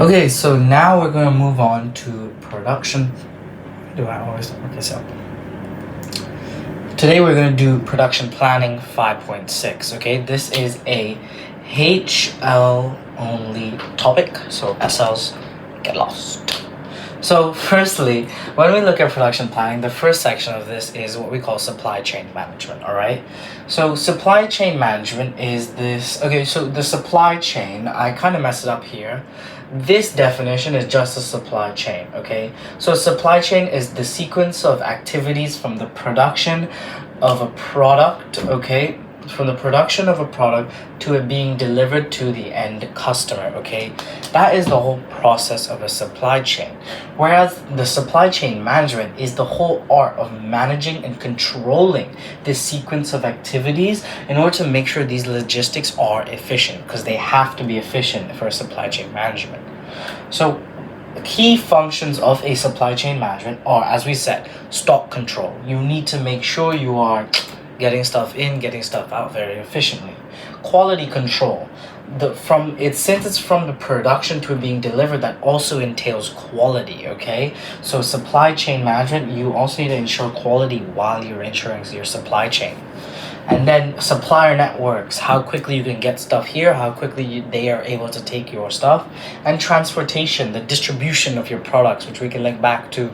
Okay, so now we're going to move on to production. Do I always? Okay, so today we're going to do production planning 5.6. Okay, this is a HL only topic, so SLs get lost. So firstly, when we look at production planning, the first section of this is what we call supply chain management, all right? So supply chain management is this, okay, so the supply chain, I kind of messed it up here. This definition is just a supply chain, okay? So supply chain is the sequence of activities from the production of a product, okay? From the production of a product to it being delivered to the end customer, okay? That is the whole process of a supply chain. Whereas the supply chain management is the whole art of managing and controlling this sequence of activities in order to make sure these logistics are efficient, because they have to be efficient for supply chain management. So key functions of a supply chain management are, as we said, stock control. You need to make sure you are getting stuff in, getting stuff out very efficiently. Quality control. Since it's from the production to it being delivered, that also entails quality, okay? So supply chain management, you also need to ensure quality while you're ensuring your supply chain. And then supplier networks, how quickly you can get stuff here, how quickly they are able to take your stuff. And transportation, the distribution of your products, which we can link back to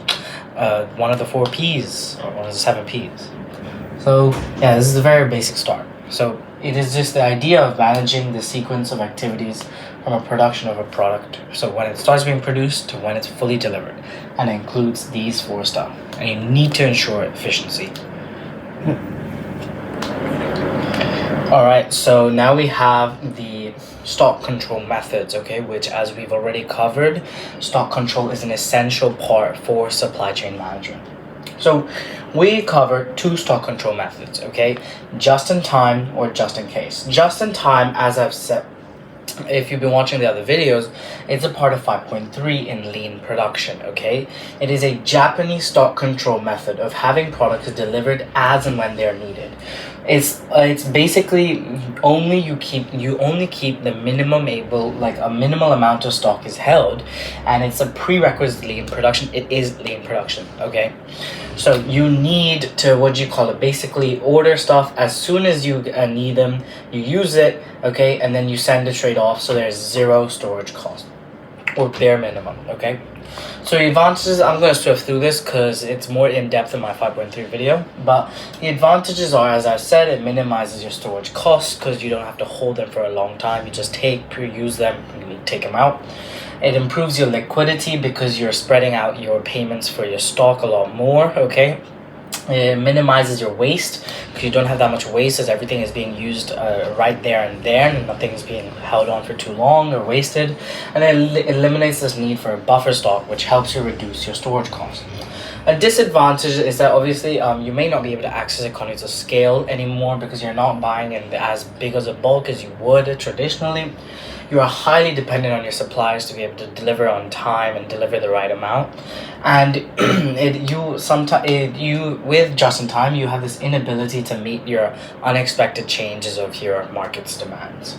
one of the 4 Ps or one of the 7 Ps. So yeah, this is a very basic start. So it is just the idea of managing the sequence of activities from a production of a product. So when it starts being produced to when it's fully delivered. And it includes these 4 stuff. And you need to ensure efficiency. Alright, so now we have the stock control methods, okay, which, as we've already covered, stock control is an essential part for supply chain management. So we covered 2 stock control methods, okay, just in time or just in case. Just in time, as I've said, if you've been watching the other videos, it's a part of 5.3 in lean production, okay? It is a Japanese stock control method of having products delivered as and when they're needed. It's basically you only keep the minimum a minimal amount of stock is held, and it's a prerequisite lean production. It is lean production, okay? So you need to basically order stuff as soon as you need them, you use it, okay, and then you send it straight off, so there's 0 storage cost, or bare minimum, okay? So the advantages, I'm going to swift through this because it's more in-depth in my 5.3 video, but the advantages are, as I said, it minimizes your storage costs because you don't have to hold them for a long time. You just use them, you take them out. It improves your liquidity because you're spreading out your payments for your stock a lot more, okay? It minimizes your waste because you don't have that much waste, as everything is being used right there and nothing is being held on for too long or wasted. And it eliminates this need for a buffer stock, which helps you reduce your storage costs. A disadvantage is that obviously you may not be able to access economies of scale anymore because you're not buying in as big as a bulk as you would traditionally. You are highly dependent on your suppliers to be able to deliver on time and deliver the right amount. And with just in time, you have this inability to meet your unexpected changes of your market's demands.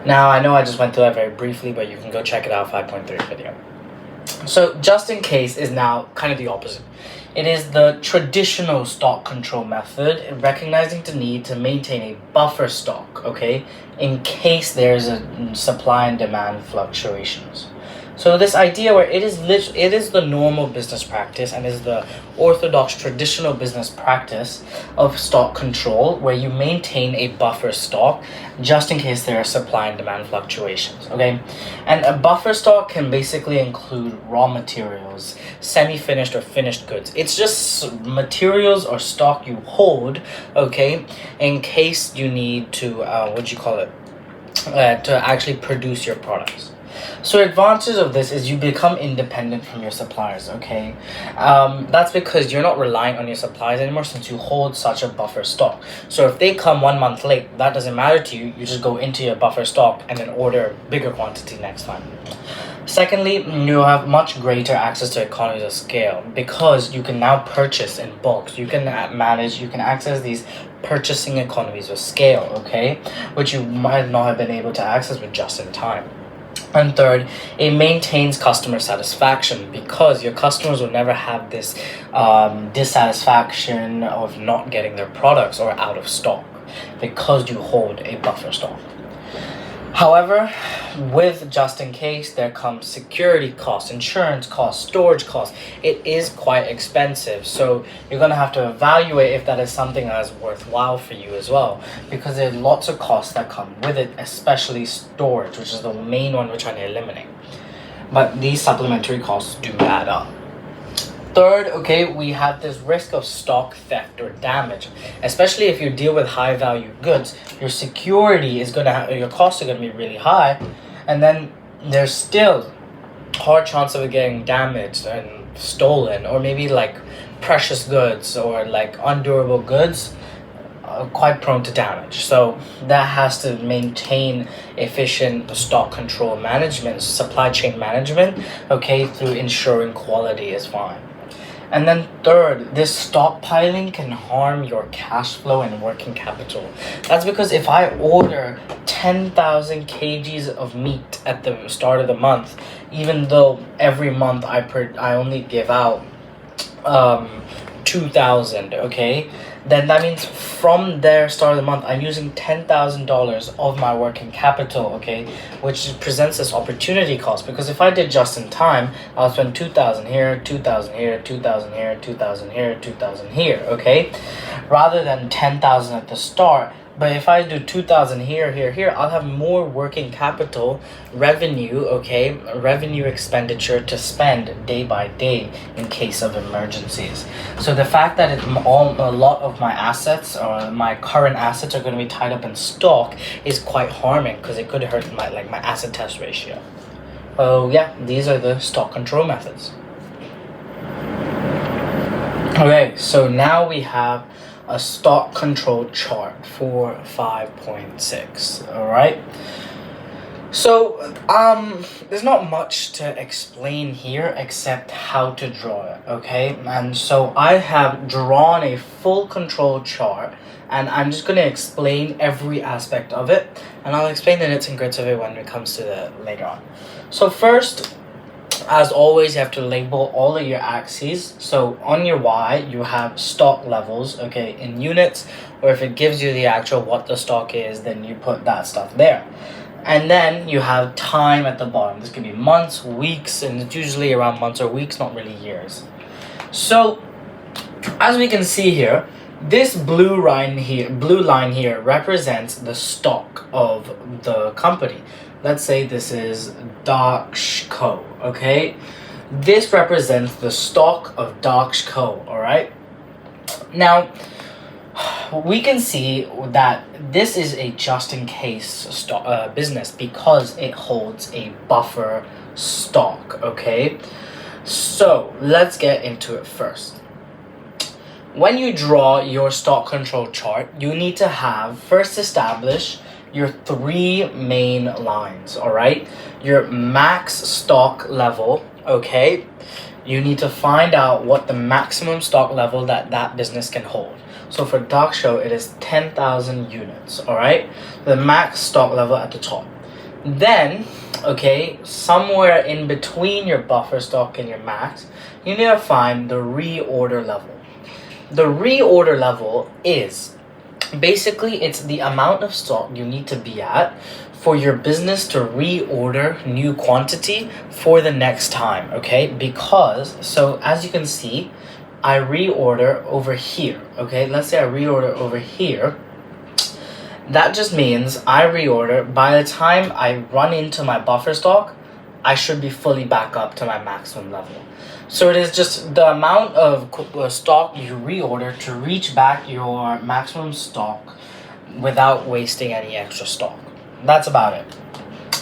Now, I know I just went through that very briefly, but you can go check it out, 5.3 video. So just in case is now kind of the opposite. It is the traditional stock control method, recognizing the need to maintain a buffer stock, okay, in case there's a supply and demand fluctuations. So this idea where it is the normal business practice and is the orthodox traditional business practice of stock control, where you maintain a buffer stock just in case there are supply and demand fluctuations, okay? And a buffer stock can basically include raw materials, semi-finished or finished goods. It's just materials or stock you hold, okay, in case you need to, to actually produce your products. So advantages of this is you become independent from your suppliers, okay? That's because you're not relying on your suppliers anymore since you hold such a buffer stock. So if they come 1 month late, that doesn't matter to you. You just go into your buffer stock and then order a bigger quantity next time. Secondly, you have much greater access to economies of scale because you can now purchase in bulk. You can access these purchasing economies of scale, okay? Which you might not have been able to access with just in time. And third, it maintains customer satisfaction, because your customers will never have this dissatisfaction of not getting their products or out of stock, because you hold a buffer stock. However, with just in case, there comes security costs, insurance costs, storage costs. It is quite expensive, so you're going to have to evaluate if that is something that is worthwhile for you as well, because there are lots of costs that come with it, especially storage, which is the main one we're trying to eliminate. But these supplementary costs do add up. Third, okay, we have this risk of stock theft or damage, especially if you deal with high value goods. Your security is going to have, your costs are going to be really high, and then there's still hard chance of it getting damaged and stolen, or maybe like precious goods or like undurable goods are quite prone to damage. So that has to maintain efficient stock control management, supply chain management, okay, through ensuring quality is fine. And then third, this stockpiling can harm your cash flow and working capital. That's because if I order 10,000 kgs of meat at the start of the month, even though every month I only give out 2,000, okay, then that means from their start of the month I'm using $10,000 of my working capital, okay, which presents this opportunity cost, because if I did just in time, I'll spend 2,000 here, 2,000 here, 2,000 here, 2,000 here, 2,000 here, okay, rather than 10,000 at the start. But if I do 2,000 here, I'll have more working capital revenue, okay, revenue expenditure to spend day by day in case of emergencies. So the fact that a lot of my assets or my current assets are going to be tied up in stock is quite harming, because it could hurt my asset test ratio. Oh yeah, these are the stock control methods. Okay, so now we have a stock control chart for 5.6. all right, so there's not much to explain here except how to draw it, okay? And so I have drawn a full control chart, and I'm just going to explain every aspect of it, and I'll explain the nits and grits of it when it comes to the later on. So first, as always, you have to label all of your axes. So on your Y, you have stock levels, okay, in units, or if it gives you the actual what the stock is, then you put that stuff there. And then you have time at the bottom. This can be months, weeks, and it's usually around months or weeks, not really years. So as we can see here, this blue line here represents the stock of the company. Let's say this is Daksh Co, okay? This represents the stock of Daksh Co, all right? Now, we can see that this is a just-in-case business, because it holds a buffer stock, okay? So, let's get into it first. When you draw your stock control chart, you need to first establish your three main lines, all right? Your max stock level, okay? You need to find out what the maximum stock level that business can hold. So for Daksho, it is 10,000 units, all right? The max stock level at the top. Then, okay, somewhere in between your buffer stock and your max, you need to find the reorder level. The reorder level is basically, it's the amount of stock you need to be at for your business to reorder new quantity for the next time, okay? Because, so as you can see, I reorder over here, okay? Let's say I reorder over here. That just means I reorder, by the time I run into my buffer stock, I should be fully back up to my maximum level. So it is just the amount of stock you reorder to reach back your maximum stock without wasting any extra stock. That's about it.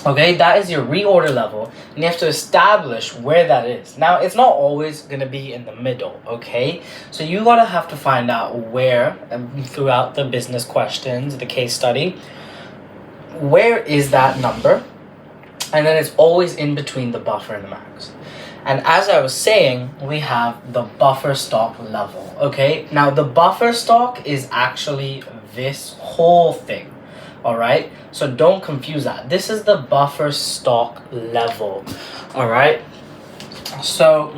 Okay, that is your reorder level, and you have to establish where that is. Now, it's not always going to be in the middle, okay? So you gotta have to find out where, throughout the business questions, the case study, where is that number? And then it's always in between the buffer and the max. And as I was saying, we have the buffer stock level, okay? Now, the buffer stock is actually this whole thing, all right? So don't confuse that. This is the buffer stock level, all right? So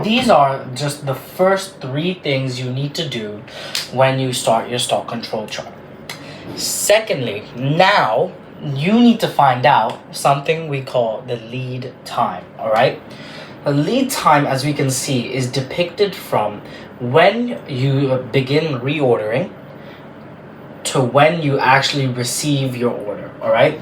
these are just the first 3 things you need to do when you start your stock control chart. Secondly, now you need to find out something we call the lead time, all right? The lead time, as we can see, is depicted from when you begin reordering to when you actually receive your order, all right?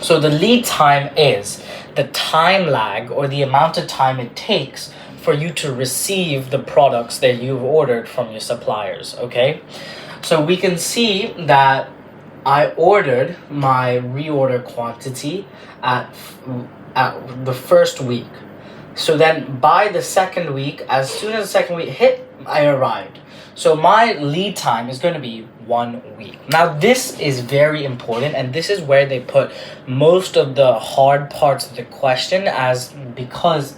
So the lead time is the time lag, or the amount of time it takes for you to receive the products that you've ordered from your suppliers, okay? So we can see that I ordered my reorder quantity at the first week. So then by the second week, as soon as the second week hit, I arrived. So my lead time is going to be 1 week. Now this is very important, and this is where they put most of the hard parts of the question, as because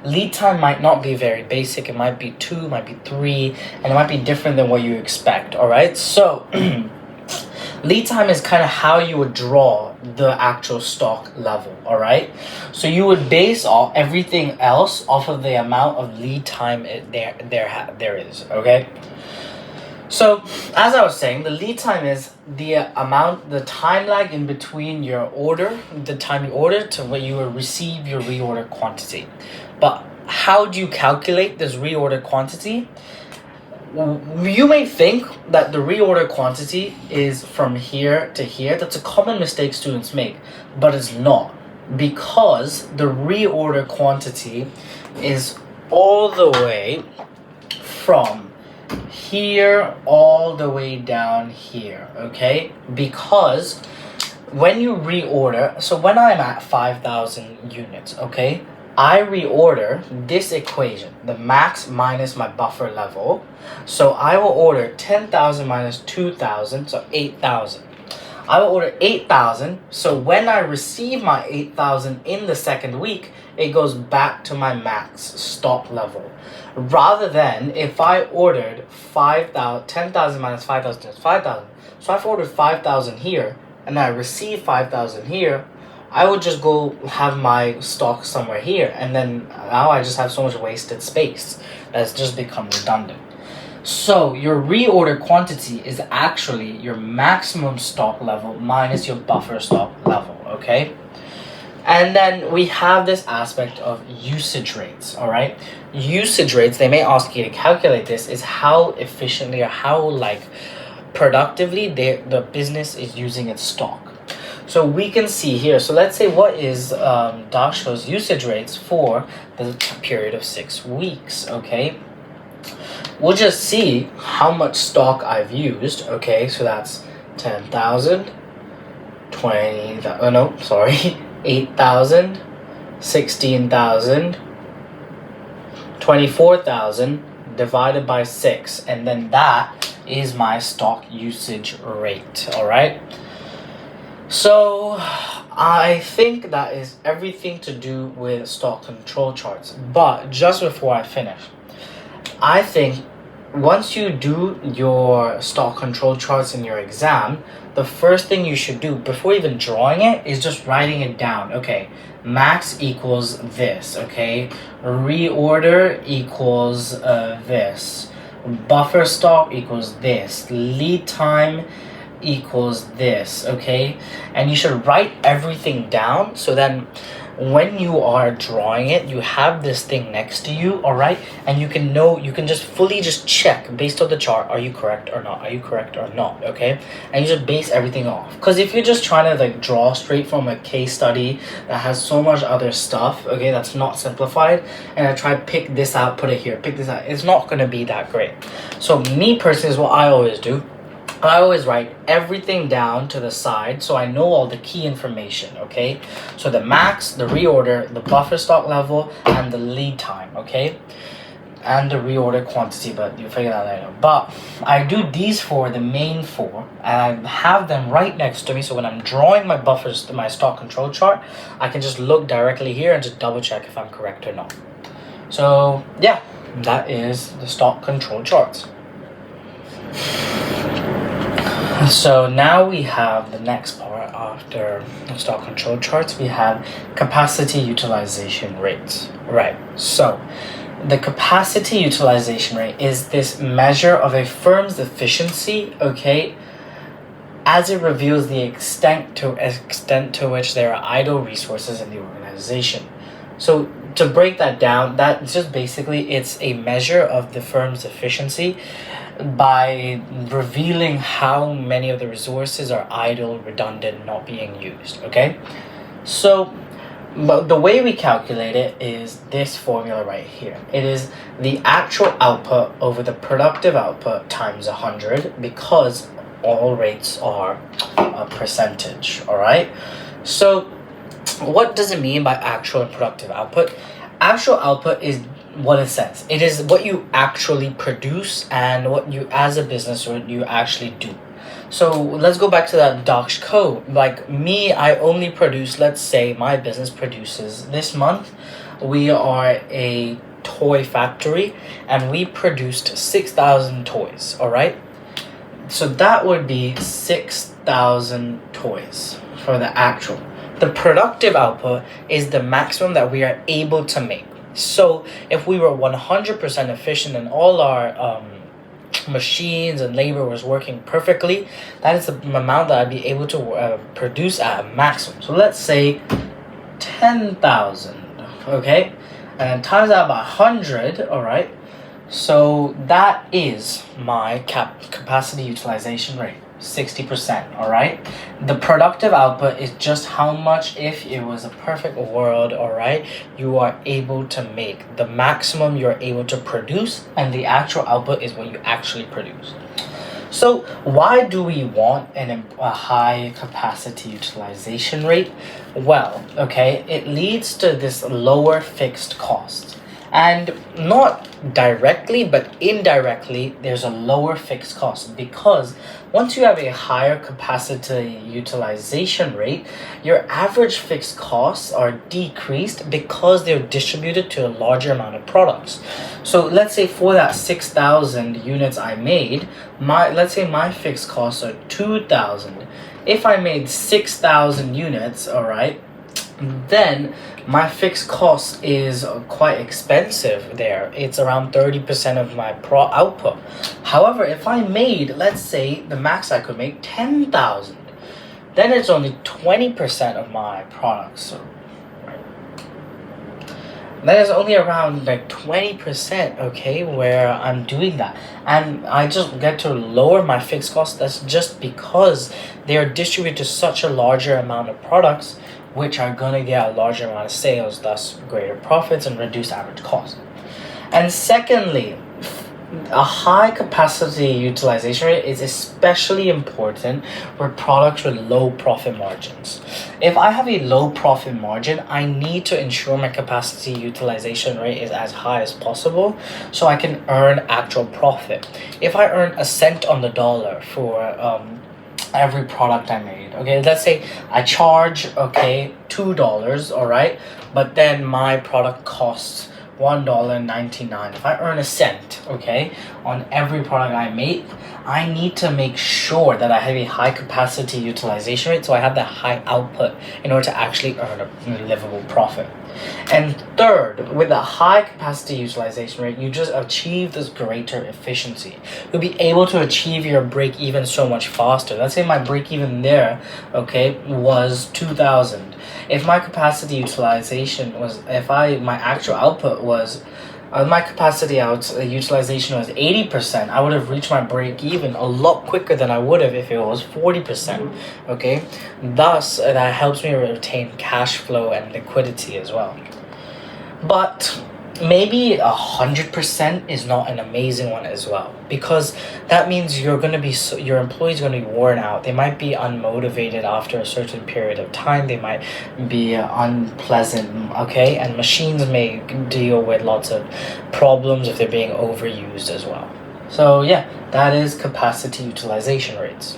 lead time might not be very basic. It might be 2, might be 3, and it might be different than what you expect, all right? So lead time is kind of how you would draw the actual stock level, all right? So you would base all everything else off of the amount of lead time there is, okay? So as I was saying, the lead time is the time lag in between your order, the time you order, to when you will receive your reorder quantity. But how do you calculate this reorder quantity? You may think that the reorder quantity is from here to here. That's a common mistake students make, but it's not, because the reorder quantity is all the way from here all the way down here, okay? Because when you reorder, so when I'm at 5,000 units, okay, I reorder this equation, the max minus my buffer level. So I will order 10,000 minus 2,000, so 8,000. I will order 8,000, so when I receive my 8,000 in the second week, it goes back to my max stock level. Rather than if I ordered 10,000 minus 5,000 is 5,000. So if I ordered 5,000 here, and I receive 5,000 here, I would just go have my stock somewhere here, and then now I just have so much wasted space that's just become redundant. So your reorder quantity is actually your maximum stock level minus your buffer stock level, okay? And then we have this aspect of usage rates, all right? Usage rates, they may ask you to calculate this, is how efficiently or how productively the business is using its stock. So we can see here, so let's say what is Dasho's usage rates for the period of 6 weeks, okay? We'll just see how much stock I've used, okay? So that's 10,000, 20,000, oh no, sorry, 8,000, 16,000, 24,000 divided by 6, and then that is my stock usage rate, all right? So I think that is everything to do with stock control charts. But just before I finish, I think once you do your stock control charts in your exam, the first thing you should do before even drawing it is just writing it down. Okay, max equals this, okay? Reorder equals this. Buffer stock equals this. Lead time equals this, okay? And you should write everything down, so then when you are drawing it, you have this thing next to you, all right? And you can just fully just check based on the chart, are you correct or not? Are you correct or not, okay? And you just base everything off. Because if you're just trying to draw straight from a case study that has so much other stuff, okay, that's not simplified, and I try to pick this out, put it here, pick this out, it's not gonna be that great. So me personally is what I always do. I always write everything down to the side so I know all the key information, okay? So the max, the reorder, the buffer stock level, and the lead time, okay? And the reorder quantity, but you'll figure that later. But I do these four, the main four, and I have them right next to me, so when I'm drawing my buffers, my stock control chart, I can just look directly here and just double check if I'm correct or not. So yeah, that is the stock control charts. So now we have the next part after stock control charts. We have capacity utilization rates. Right. So the capacity utilization rate is this measure of a firm's efficiency, okay, as it reveals the extent to which there are idle resources in the organization. So to break that down, that's just basically it's a measure of the firm's efficiency by revealing how many of the resources are idle, redundant, not being used. Okay, so but the way we calculate it is this formula right here. It is the actual output over the productive output times 100, because all rates are a percentage. All right, so what does it mean by actual and productive output? Actual output is what it says. It is what you actually produce and what you, as a business, what you actually do. So let's go back to that Docs code. Like me, I only produce, let's say my business produces this month, we are a toy factory and we produced 6,000 toys, all right? So that would be 6,000 toys for the actual. The productive output is the maximum that we are able to make. So if we were 100% efficient and all our machines and labor was working perfectly, that is the amount that I'd be able to produce at a maximum. So let's say 10,000, okay? And then times that by 100, all right? So that is my capacity utilization rate. 60%, all right? The productive output is just how much, if it was a perfect world, all right, you are able to make. The maximum you're able to produce, and the actual output is what you actually produce. So why do we want a high capacity utilization rate? Well, okay, it leads to this lower fixed cost. And not directly, but indirectly, there's a lower fixed cost, because once you have a higher capacity utilization rate, your average fixed costs are decreased because they're distributed to a larger amount of products. So let's say for that 6,000 units I made, let's say my fixed costs are 2,000. If I made 6,000 units, all right, then my fixed cost is quite expensive there. It's around 30% of my output. However, if I made, let's say the max I could make 10,000, then it's only 20% of my products. So that is only around like 20%, okay, where I'm doing that. And I just get to lower my fixed cost. That's just because they are distributed to such a larger amount of products, which are going to get a larger amount of sales, thus greater profits and reduced average cost. And secondly, a high capacity utilization rate is especially important for products with low profit margins. If I have a low profit margin, I need to ensure my capacity utilization rate is as high as possible so I can earn actual profit. If I earn a cent on the dollar for every product I made, okay, let's say I charge, okay, $2, all right, but then my product costs $1.99. If I earn a cent, okay, on every product I make, I need to make sure that I have a high capacity utilization rate, so I have that high output in order to actually earn a livable profit. And third, with a high capacity utilization rate, you just achieve this greater efficiency. You'll be able to achieve your break even so much faster. Let's say my break even there, okay, was 2,000. If my capacity utilization was, my actual output was, my capacity utilization was 80%, I would have reached my break even a lot quicker than I would have if it was 40%, okay? Thus, that helps me retain cash flow and liquidity as well. But maybe 100% is not an amazing one as well, because that means your employees are going to be worn out. They might be unmotivated after a certain period of time. They might be unpleasant, okay, and machines may deal with lots of problems if they're being overused as well. So yeah, that is capacity utilization rates.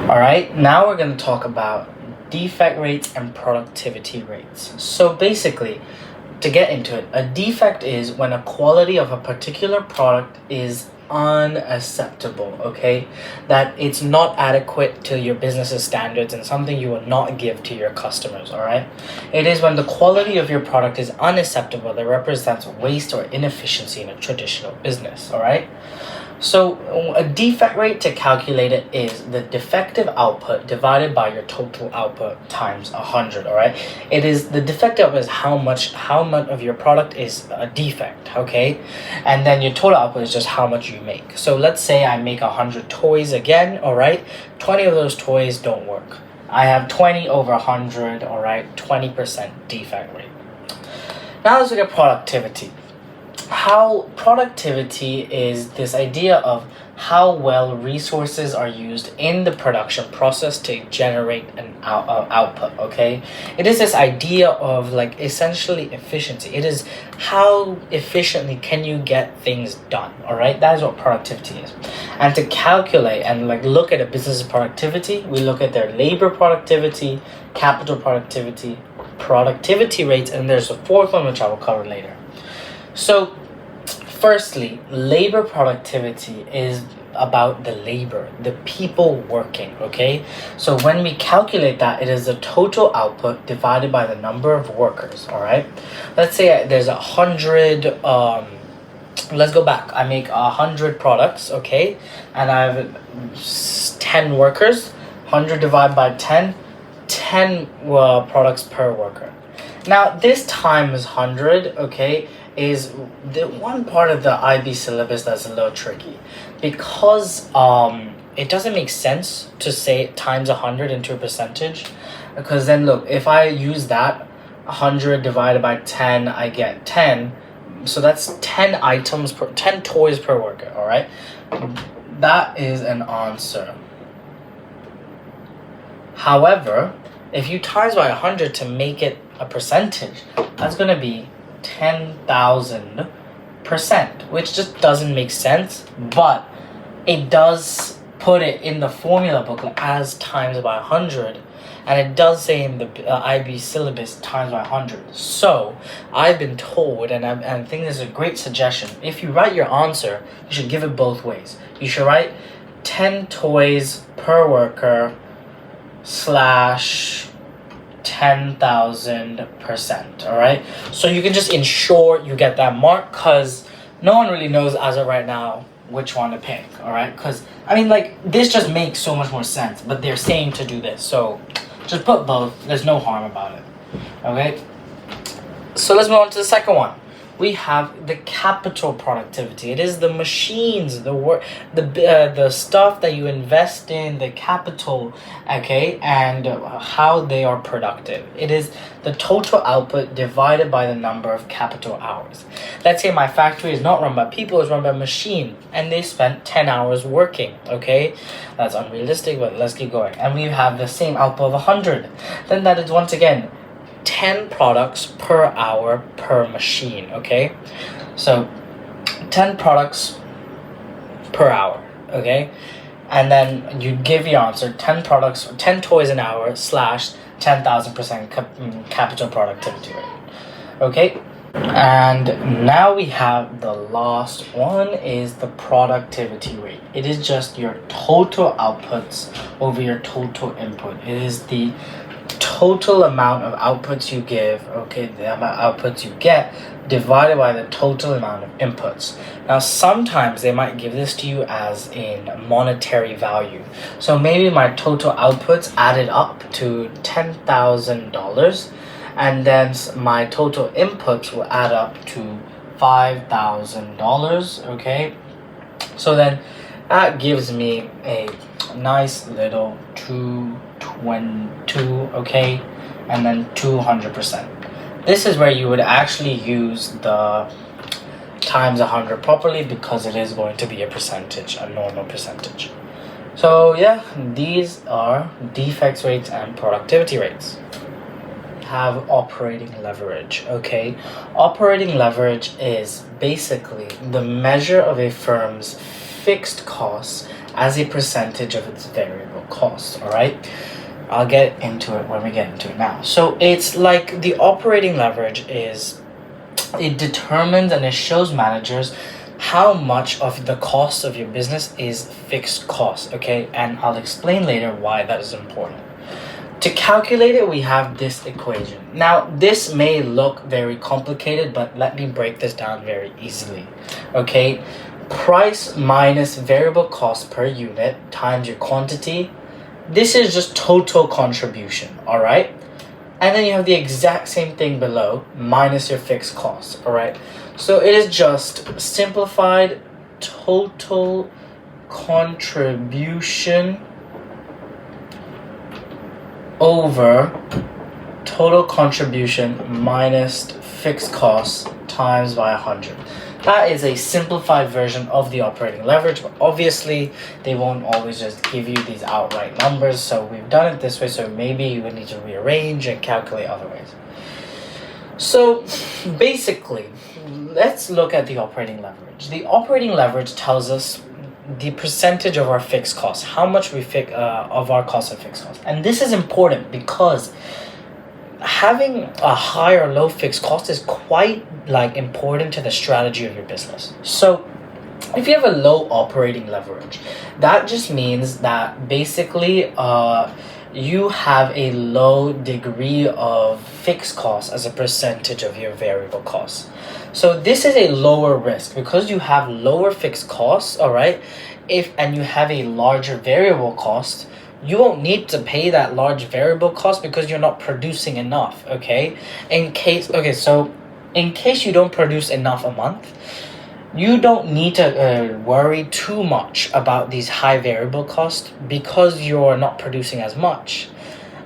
All right, now we're going to talk about defect rates and productivity rates. So basically, to get into it, a defect is when a quality of a particular product is unacceptable, okay? That it's not adequate to your business's standards and something you will not give to your customers, all right? It is when the quality of your product is unacceptable that represents waste or inefficiency in a traditional business, all right? So a defect rate, to calculate it, is the defective output divided by your total output times 100, all right? It is the defective output is how much of your product is a defect, okay? And then your total output is just how much you make. So let's say I make 100 toys again, all right? 20 of those toys don't work. I have 20 over 100, all right? 20% defect rate. Now let's look at productivity. How productivity is this idea of how well resources are used in the production process to generate an output, okay? It is this idea of like essentially efficiency. It is how efficiently can you get things done, all right? That is what productivity is. And to calculate and like look at a business's productivity, we look at their labor productivity, capital productivity, productivity rates, and there's a fourth one which I will cover later. So firstly, labor productivity is about the labor, the people working, okay? So when we calculate that, it is the total output divided by the number of workers, all right? Let's say there's 100, let's go back. I make 100 products, okay? And I have 10 workers. 100 divided by 10 products per worker. Now, this times 100, okay, is the one part of the IB syllabus that's a little tricky because it doesn't make sense to say times 100 into a percentage, because then look, if I use that 100 divided by 10, I get 10, so that's 10 items per 10 toys per worker, all right? That is an answer. However, if you times by 100 to make it a percentage, that's going to be 10,000%, which just doesn't make sense, but it does put it in the formula booklet as times by 100, and it does say in the IB syllabus times by 100. So I've been told, and I think this is a great suggestion, if you write your answer, you should give it both ways. You should write 10 toys per worker / 10,000%, all right? So you can just ensure you get that mark, because no one really knows as of right now which one to pick, all right? Because I mean, like, this just makes so much more sense, but they're saying to do this, so just put both. There's no harm about it, okay? So let's move on to the second one. We have the capital productivity. It is the machines, the work, the stuff that you invest in, the capital, okay, and how they are productive. It is the total output divided by the number of capital hours. Let's say my factory is not run by people, it's run by machine, and they spent 10 hours working, okay? That's unrealistic, but let's keep going. And we have the same output of 100. Then that is once again 10 products per hour per machine, okay? So 10 products per hour, okay? And then you give your answer, 10 products, 10 toys an hour / 10,000% capital productivity rate, okay? And now we have the last one, is the productivity rate. It is just your total outputs over your total input. It is the total amount of outputs you give, okay, the amount of outputs you get divided by the total amount of inputs. Now sometimes they might give this to you as in monetary value. So maybe my total outputs added up to $10,000, and then my total inputs will add up to $5,000, okay? So then that gives me a nice little 222, okay, and then 200%. This is where you would actually use the times 100 properly, because it is going to be a percentage, a normal percentage. So yeah, these are defects rates and productivity rates. Have operating leverage, okay? Operating leverage is basically the measure of a firm's fixed costs as a percentage of its variable costs, all right? I'll get into it when we get into it now. So it's like the operating leverage is, it determines and it shows managers how much of the cost of your business is fixed cost, okay? And I'll explain later why that is important. To calculate it, we have this equation. Now, this may look very complicated, but let me break this down very easily, okay? Price minus variable cost per unit times your quantity. This is just total contribution, all right? And then you have the exact same thing below, minus your fixed costs, all right? So it is just simplified total contribution over total contribution minus fixed costs times by 100. That is a simplified version of the operating leverage, but obviously they won't always just give you these outright numbers, so we've done it this way, so maybe you would need to rearrange and calculate other ways. So basically, let's look at the operating leverage. The operating leverage tells us the percentage of our fixed costs, how much we of our cost of fixed costs. And this is important because having a high or low fixed cost is quite important to the strategy of your business. So if you have a low operating leverage, that just means that basically you have a low degree of fixed costs as a percentage of your variable costs. So this is a lower risk because you have lower fixed costs, all right? And you have a larger variable cost, you won't need to pay that large variable cost because you're not producing enough, okay? So in case you don't produce enough a month, you don't need to worry too much about these high variable costs because you're not producing as much.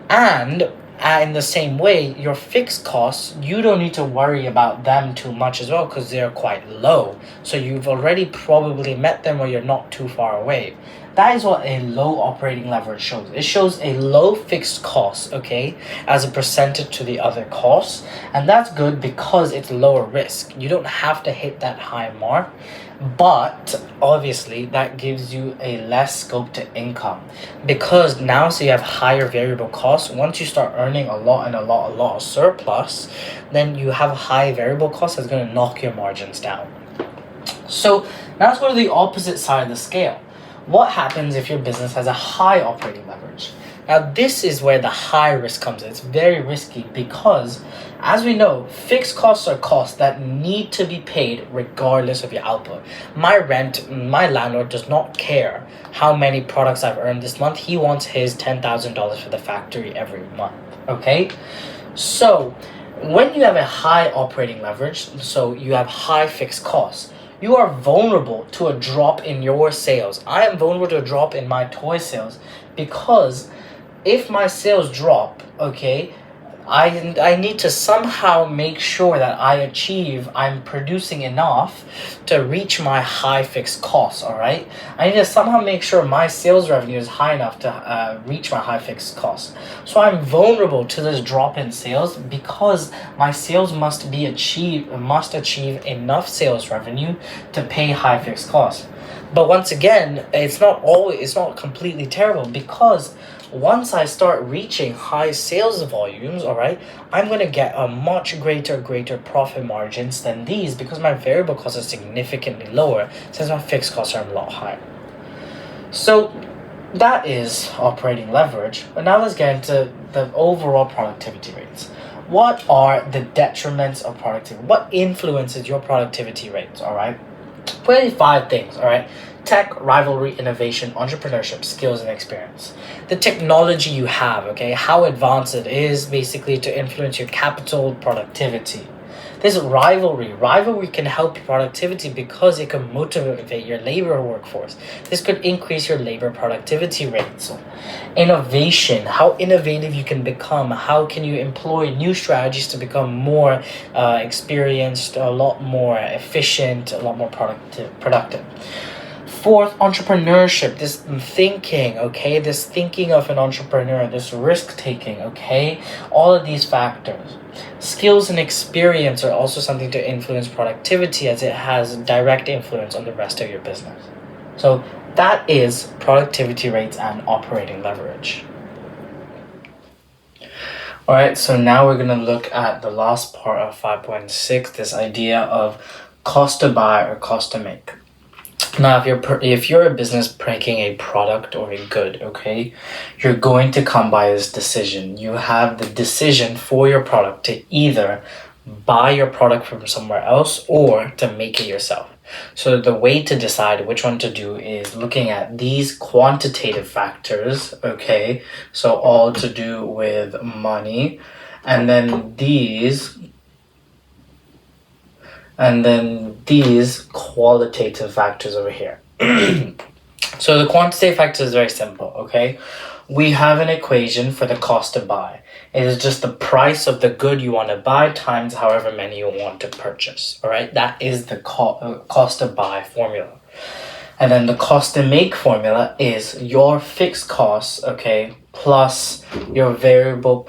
And in the same way, your fixed costs, you don't need to worry about them too much as well because they're quite low. So you've already probably met them or you're not too far away. That is what a low operating leverage shows. It shows a low fixed cost, okay, as a percentage to the other costs. And that's good because it's lower risk. You don't have to hit that high mark. But obviously that gives you a less scope to income because now so you have higher variable costs. Once you start earning a lot of surplus, then you have a high variable cost that's going to knock your margins down. So now let's go to the opposite side of the scale. What happens if your business has a high operating leverage? Now this is where the high risk comes in. It's very risky because, as we know, fixed costs are costs that need to be paid regardless of your output. My landlord does not care how many products I've earned this month. He wants his $10,000 for the factory every month, okay? So when you have a high operating leverage, so you have high fixed costs, you are vulnerable to a drop in your sales. I am vulnerable to a drop in my toy sales because if my sales drop, okay, I need to somehow make sure that I'm producing enough to reach my high fixed costs, all right? I need to somehow make sure my sales revenue is high enough to reach my high fixed costs. So I'm vulnerable to this drop in sales because my sales must achieve enough sales revenue to pay high fixed costs. But once again, it's not completely terrible because once I start reaching high sales volumes, all right, I'm going to get a much greater profit margins than these because my variable costs are significantly lower since my fixed costs are a lot higher. So that is operating leverage. But now let's get into the overall productivity rates. What are the detriments of productivity? What influences your productivity rates, all right? 25 things, all right? Tech, rivalry, innovation, entrepreneurship, skills, and experience. The technology you have, okay, how advanced it is basically to influence your capital productivity. This rivalry can help your productivity because it can motivate your labor workforce. This could increase your labor productivity rates. Innovation, how innovative you can become. How can you employ new strategies to become more experienced, a lot more efficient, a lot more productive. Fourth, entrepreneurship, this thinking, okay, this thinking of an entrepreneur, this risk taking, okay, all of these factors. Skills and experience are also something to influence productivity as it has direct influence on the rest of your business. So that is productivity rates and operating leverage. All right, so now we're going to look at the last part of 5.6, this idea of cost to buy or cost to make. Now, if you're a business making a product or a good, okay, you're going to come by this decision. You have the decision for your product to either buy your product from somewhere else or to make it yourself. So the way to decide which one to do is looking at these quantitative factors, okay, so all to do with money, and then these qualitative factors over here. So the quantitative factor is very simple, okay? We have an equation for the cost to buy. It is just the price of the good you want to buy times however many you want to purchase, all right? That is the cost to buy formula. And then the cost to make formula is your fixed costs, okay, plus your variable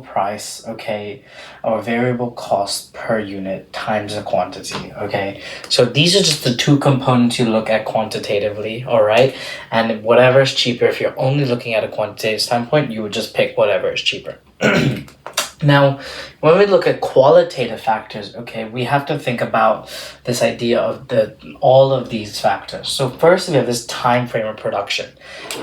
price, okay, or variable cost per unit times the quantity, okay? So these are just the two components you look at quantitatively, all right? And whatever is cheaper, if you're only looking at a quantitative standpoint, you would just pick whatever is cheaper. Now, when we look at qualitative factors, okay, we have to think about this idea of all of these factors. So first, we have this time frame of production.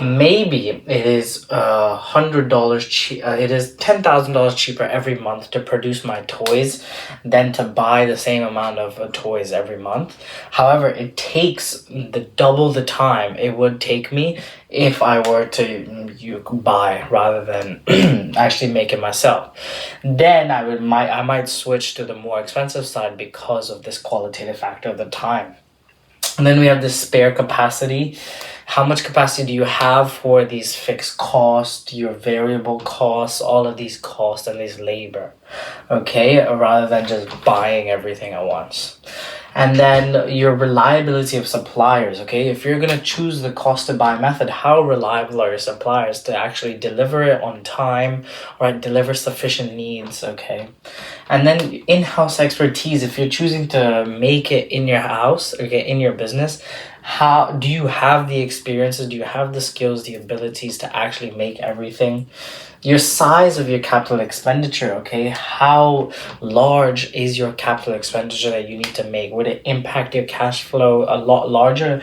Maybe it is it is $10,000 cheaper every month to produce my toys than to buy the same amount of toys every month. However, it takes double the time it would take me if I were to buy rather than actually make it myself. Then I might switch to the more expensive side because of this qualitative factor of the time. And then we have this spare capacity. How much capacity do you have for these fixed costs, your variable costs, all of these costs and these labor, okay, rather than just buying everything at once. And then your reliability of suppliers, okay? If you're going to choose the cost to buy method, how reliable are your suppliers to actually deliver it on time or deliver sufficient needs, okay? And then in-house expertise, if you're choosing to make it in your house, okay, in your business, how do you have the experiences, do you have the skills, the abilities to actually make everything? Your size of your capital expenditure, okay? How large is your capital expenditure that you need to make? Would it impact your cash flow a lot larger?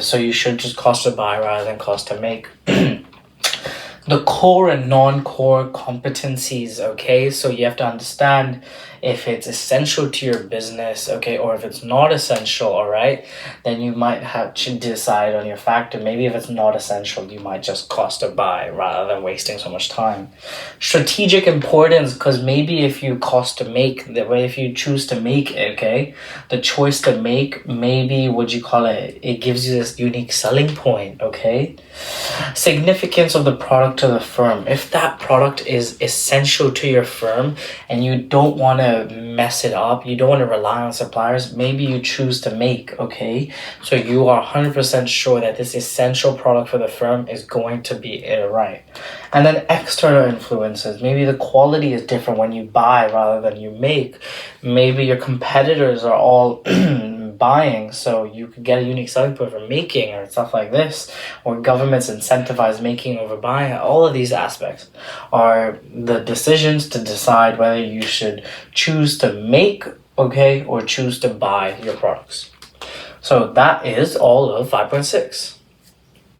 So you should just cost to buy rather than cost to make. The core and non-core competencies, okay? So you have to understand if it's essential to your business, okay, or if it's not essential, all right? Then you might have to decide on your factor. Maybe if it's not essential, you might just cost to buy rather than wasting so much time. Strategic importance, because maybe if you cost to make, if you choose to make it, okay, the choice to make, maybe, it gives you this unique selling point, okay? Significance of the product to the firm. If that product is essential to your firm and you don't want to mess it up, you don't want to rely on suppliers, maybe you choose to make, okay? So you are 100% sure that this essential product for the firm is going to be right. And then external influences. Maybe the quality is different when you buy rather than you make. Maybe your competitors are all buying, so you could get a unique selling point for making or stuff like this, or governments incentivize making over buying. All of these aspects are the decisions to decide whether you should choose to make, okay, or choose to buy your products. So that is all of 5.6.